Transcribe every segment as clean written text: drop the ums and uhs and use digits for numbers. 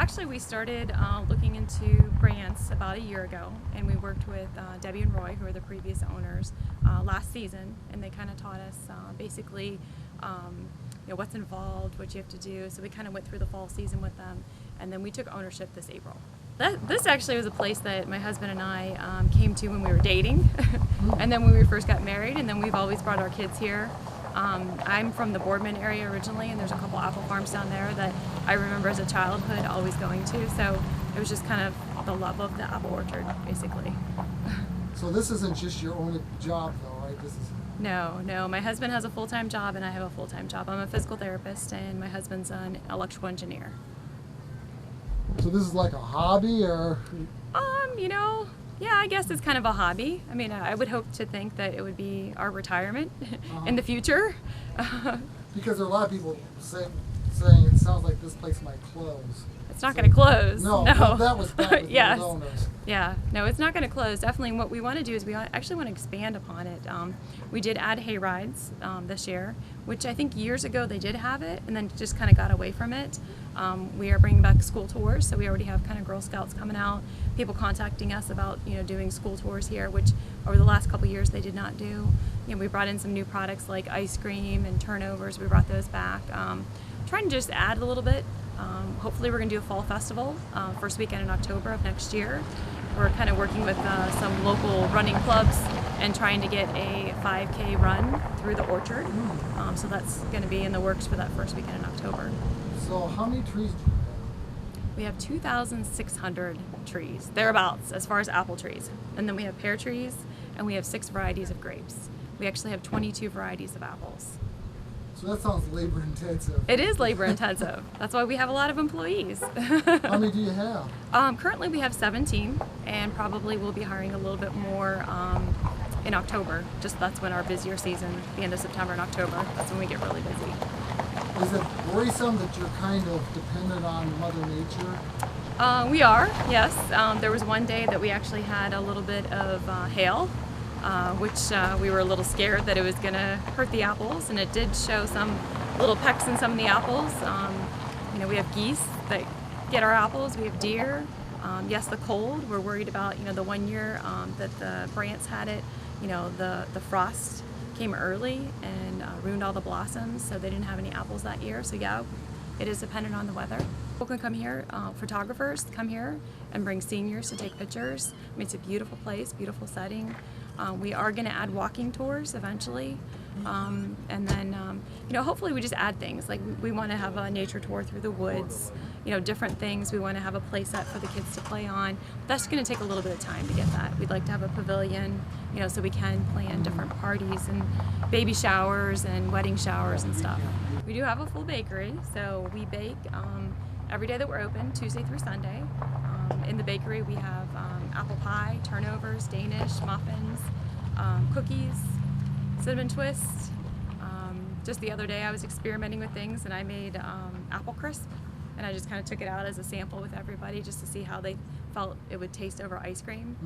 Actually, we started looking into Brant's about a year ago, and we worked with Debbie and Roy, who are the previous owners, last season, and they kind of taught us basically what's involved, what you have to do. So we kind of went through the fall season with them, and then we took ownership this April. This actually was a place that my husband and I came to when we were dating, and then when we first got married, and then we've always brought our kids here. I'm from the Boardman area originally, and there's a couple apple farms down there that I remember as a childhood always going to, so it was just kind of the love of the apple orchard, basically. So this isn't just your only job though, right? This is... No. My husband has a full-time job and I have a full-time job. I'm a physical therapist and my husband's an electrical engineer. So this is like a hobby, or? Yeah, I guess it's kind of a hobby. I mean, I would hope to think that it would be our retirement in the future. Because there are a lot of people saying it sounds like this place might close. It's not going to close. No. That was back with yes. the owners. Yeah, no, it's not going to close. Definitely what we want to do is we actually want to expand upon it. We did add hay rides this year, which I think years ago they did have it and then just kind of got away from it. We are bringing back school tours, so we already have kind of Girl Scouts coming out, people contacting us about doing school tours here, which over the last couple years they did not do. We brought in some new products like ice cream and turnovers. We brought those back. Trying to just add a little bit. Hopefully we're going to do a fall festival first weekend in October of next year. We're kind of working with some local running clubs and trying to get a 5K run through the orchard. So that's going to be in the works for that first weekend in October. So how many trees do you have? We have 2,600 trees, thereabouts, as far as apple trees. And then we have pear trees, and we have 6 varieties of grapes. We actually have 22 varieties of apples. So that sounds labor intensive. It is labor intensive. That's why we have a lot of employees. How many do you have? Currently we have 17, and probably we'll be hiring a little bit more in October. Just that's when our busier season, the end of September and October, that's when we get really busy. Is it worrisome that you're kind of dependent on Mother Nature? We are, yes. There was one day that we actually had a little bit of hail, which we were a little scared that it was going to hurt the apples, and it did show some little pecks in some of the apples. We have geese that get our apples, we have deer. Yes, the cold, we're worried about, the one year that the Brants had it, the frost came early and ruined all the blossoms, so they didn't have any apples that year. So yeah, it is dependent on the weather. People can come here, photographers come here and bring seniors to take pictures. I mean, it's a beautiful place, beautiful setting. We are going to add walking tours eventually, and then hopefully we just add things like we want to have a nature tour through the woods, different things. We want to have a play set for the kids to play on. That's going to take a little bit of time to get that. We'd like to have a pavilion, so we can plan different parties and baby showers and wedding showers and stuff. We do have a full bakery, so we bake every day that we're open, Tuesday through Sunday. In the bakery we have apple pie, turnovers, Danish, muffins, cookies, cinnamon twists. Just the other day I was experimenting with things and I made apple crisp, and I just kind of took it out as a sample with everybody just to see how they felt it would taste over ice cream,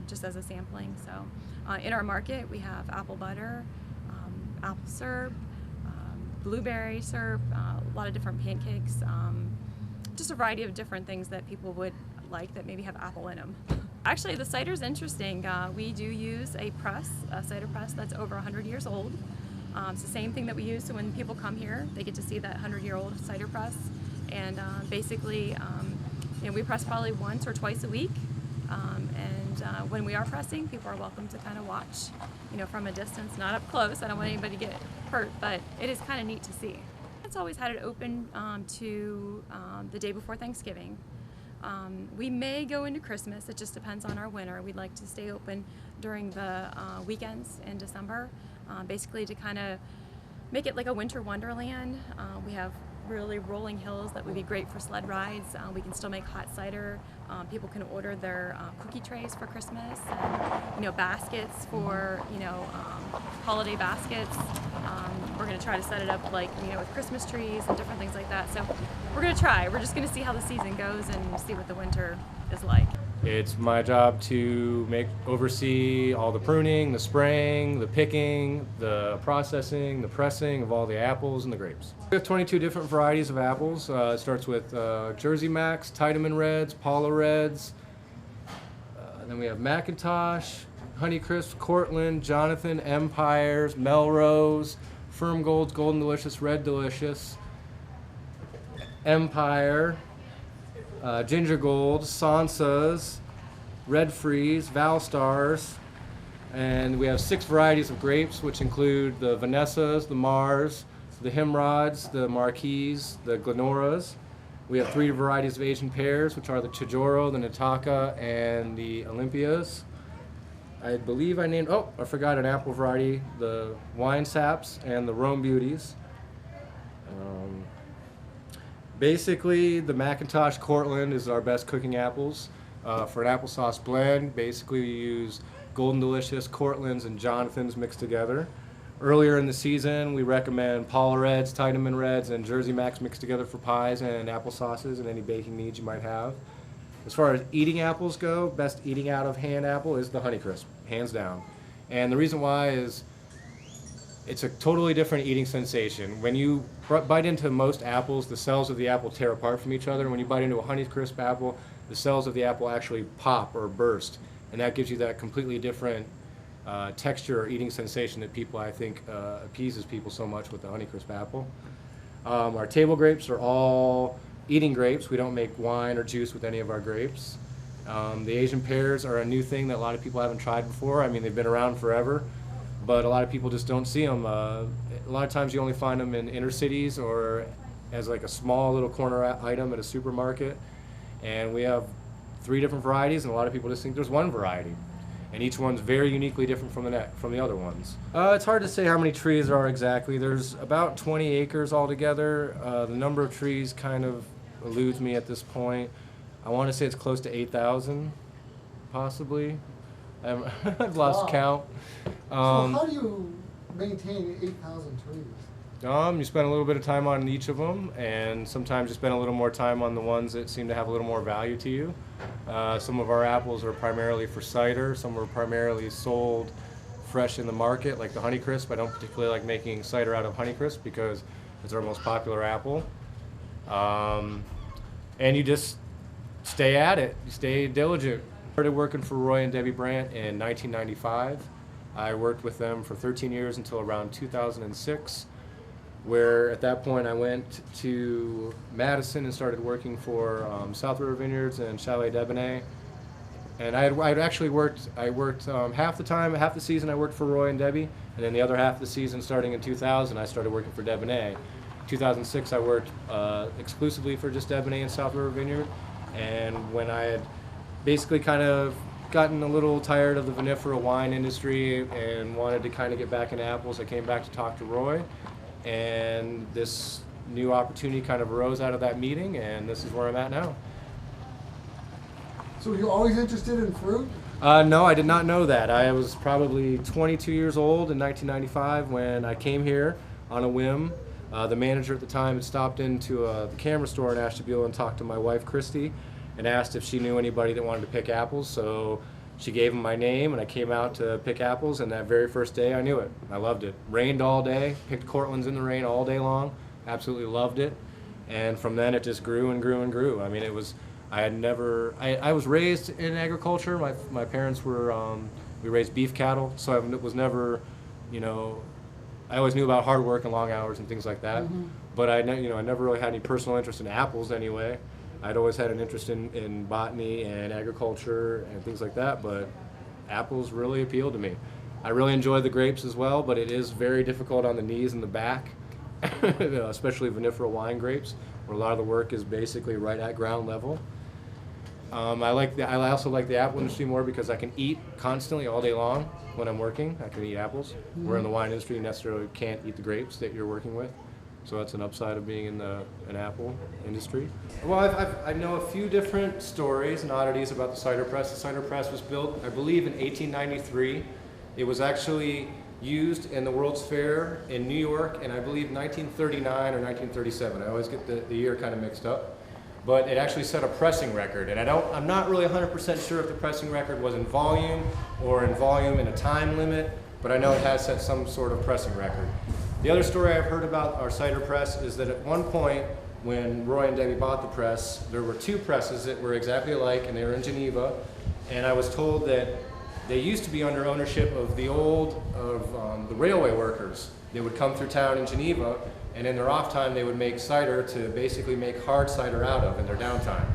just as a sampling. So in our market we have apple butter, apple syrup, blueberry syrup, a lot of different pancakes, just a variety of different things that people would like that maybe have apple in them. Actually, the cider's interesting. We do use a cider press that's over 100 years old. It's the same thing that we use, so when people come here, they get to see that 100-year-old cider press. And basically, we press probably once or twice a week. And when we are pressing, people are welcome to kind of watch, from a distance, not up close. I don't want anybody to get hurt, but it is kind of neat to see. It's always had it open to the day before Thanksgiving. We may go into Christmas. It just depends on our winter. We'd like to stay open during the weekends in December, basically to kind of make it like a winter wonderland. We have really rolling hills that would be great for sled rides. We can still make hot cider. People can order their cookie trays for Christmas, and baskets for holiday baskets. We're going to try to set it up like with Christmas trees and different things like that. So we're going to try. We're just going to see how the season goes and see what the winter is like. It's my job to oversee all the pruning, the spraying, the picking, the processing, the pressing of all the apples and the grapes. We have 22 different varieties of apples. It starts with Jersey Max, Tiedemann Reds, Paula Reds. Then we have Macintosh, Honeycrisp, Cortland, Jonathan, Empires, Melrose, Firm Golds, Golden Delicious, Red Delicious, Empire, Ginger Gold, Sansas, Red Freeze, Val Stars, and we have 6 varieties of grapes, which include the Vanessas, the Mars, the Himrods, the Marquis, the Glenoras. We have 3 varieties of Asian pears, which are the Chijoro, the Nataka, and the Olympias. I believe I named, I forgot an apple variety, the Wine Saps and the Rome Beauties. Basically, the Macintosh Cortland is our best cooking apples. For an applesauce blend, basically we use Golden Delicious, Cortlands, and Jonathans mixed together. Earlier in the season, we recommend Paula Reds, Tiedemann Reds, and Jersey Max mixed together for pies and applesauces and any baking needs you might have. As far as eating apples go, best eating out of hand apple is the Honeycrisp, hands down. And the reason why is it's a totally different eating sensation. When you bite into most apples, the cells of the apple tear apart from each other. When you bite into a Honeycrisp apple, the cells of the apple actually pop or burst, and that gives you that completely different texture or eating sensation that people, I think, appeases people so much with the Honeycrisp apple. Our table grapes are all eating grapes. We don't make wine or juice with any of our grapes. The Asian pears are a new thing that a lot of people haven't tried before. I mean, they've been around forever, but a lot of people just don't see them. A lot of times you only find them in inner cities or as like a small little corner item at a supermarket. And we have 3 different varieties, and a lot of people just think there's one variety. And each one's very uniquely different from the other ones. It's hard to say how many trees there are exactly. There's about 20 acres altogether. The number of trees kind of eludes me at this point. I want to say it's close to 8,000, possibly. I've lost count. So how do you maintain 8,000 trees? You spend a little bit of time on each of them, and sometimes you spend a little more time on the ones that seem to have a little more value to you. Some of our apples are primarily for cider. Some are primarily sold fresh in the market, like the Honeycrisp. I don't particularly like making cider out of Honeycrisp because it's our most popular apple. And you just stay at it. You stay diligent. I started working for Roy and Debbie Brant in 1995. I worked with them for 13 years until around 2006. Where at that point I went to Madison and started working for South River Vineyards and Chalet Debonnaire. And I'd actually worked half the season I worked for Roy and Debbie, and then the other half of the season starting in 2000 I started working for Debonnaire. 2006 I worked exclusively for just Debonnaire and South River Vineyard, and when I had basically kind of gotten a little tired of the vinifera wine industry and wanted to kind of get back into apples, I came back to talk to Roy. And this new opportunity kind of arose out of that meeting, and this is where I'm at now. So were you always interested in fruit? No, I did not know that. I was probably 22 years old in 1995 when I came here on a whim. The manager at the time had stopped into the camera store in Ashtabula and talked to my wife, Christy, and asked if she knew anybody that wanted to pick apples. So she gave him my name, and I came out to pick apples, and that very first day I knew it. I loved it. Rained all day, picked Cortlands in the rain all day long, absolutely loved it. And from then it just grew and grew and grew. I mean, I was raised in agriculture. My parents were, we raised beef cattle, so I was never, I always knew about hard work and long hours and things like that. Mm-hmm. But I never really had any personal interest in apples anyway. I'd always had an interest in botany and agriculture and things like that, but apples really appealed to me. I really enjoy the grapes as well, but it is very difficult on the knees and the back, especially vinifera wine grapes, where a lot of the work is basically right at ground level. I also like the apple industry more because I can eat constantly all day long when I'm working. I can eat apples, where in the wine industry you necessarily can't eat the grapes that you're working with. So that's an upside of being in an apple industry. Well, I know a few different stories and oddities about the cider press. The cider press was built, I believe, in 1893. It was actually used in the World's Fair in New York in, I believe, 1939 or 1937. I always get the year kind of mixed up. but it actually set a pressing record. And I'm not really 100% sure if the pressing record was in volume in a time limit, but I know it has set some sort of pressing record. The other story I've heard about our cider press is that at one point, when Roy and Debbie bought the press, there were two presses that were exactly alike, and they were in Geneva. And I was told that they used to be under ownership of the railway workers. They would come through town in Geneva, and in their off time, they would make cider to basically make hard cider out of in their downtime.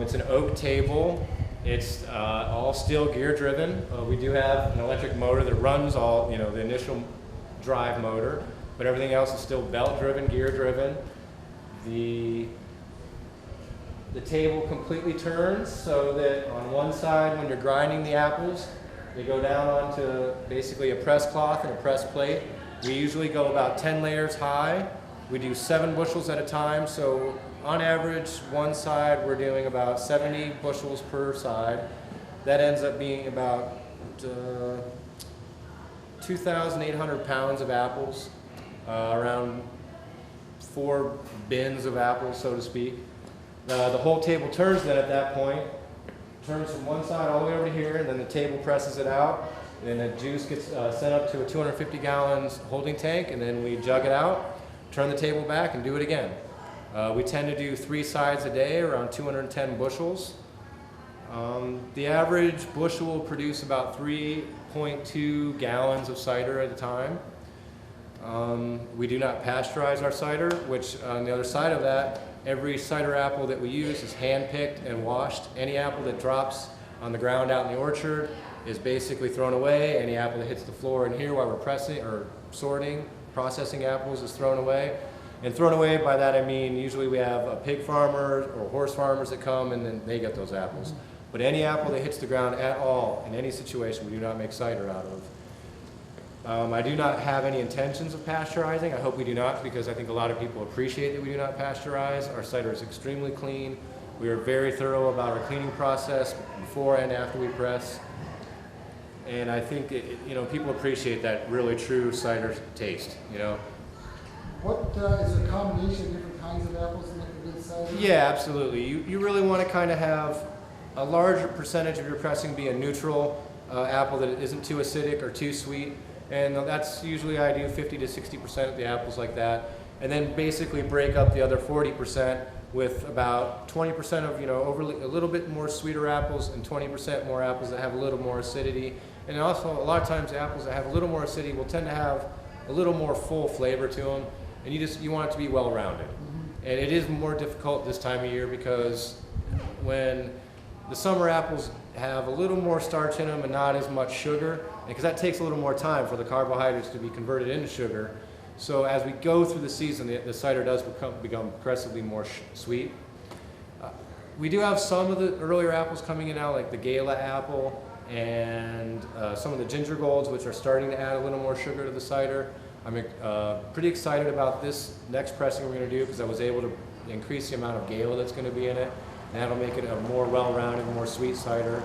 It's an oak table. It's all steel gear driven. We do have an electric motor that runs all, the initial drive motor, but everything else is still belt driven, gear driven. The table completely turns so that on one side, when you're grinding the apples, they go down onto basically a press cloth and a press plate. We usually go about 10 layers high. We do 7 bushels at a time, so on average, one side we're doing about 70 bushels per side. That ends up being about 2,800 pounds of apples, around 4 bins of apples, so to speak. The whole table turns then at that point, turns from one side all the way over to here, and then the table presses it out, and then the juice gets sent up to a 250 gallons holding tank, and then we jug it out, turn the table back, and do it again. We tend to do 3 sides a day, around 210 bushels. The average bushel will produce about 3.2 gallons of cider at a time. We do not pasteurize our cider, which on the other side of that, every cider apple that we use is hand-picked and washed. Any apple that drops on the ground out in the orchard is basically thrown away. Any apple that hits the floor in here while we're pressing or sorting, processing apples is thrown away. And thrown away, by that I mean usually we have a pig farmer or horse farmers that come and then they get those apples. But any apple that hits the ground at all, in any situation, we do not make cider out of. I do not have any intentions of pasteurizing. I hope we do not, because I think a lot of people appreciate that we do not pasteurize. Our cider is extremely clean. We are very thorough about our cleaning process before and after we press. And I think people appreciate that really true cider taste. What is there a combination of different kinds of apples in a good cider? Yeah, absolutely. You really want to kind of have a larger percentage of your pressing be a neutral apple that isn't too acidic or too sweet. And that's usually I do 50 to 60% of the apples like that. And then basically break up the other 40% with about 20% of, a little bit more sweeter apples and 20% more apples that have a little more acidity. And also a lot of times the apples that have a little more acidity will tend to have a little more full flavor to them. And you want it to be well-rounded. And it is more difficult this time of year because when the summer apples have a little more starch in them and not as much sugar, because that takes a little more time for the carbohydrates to be converted into sugar. So as we go through the season, the cider does become progressively more sweet. We do have some of the earlier apples coming in now, like the Gala apple and some of the ginger golds, which are starting to add a little more sugar to the cider. I'm pretty excited about this next pressing we're going to do because I was able to increase the amount of Gala that's going to be in it, and that'll make it a more well-rounded, more sweet cider.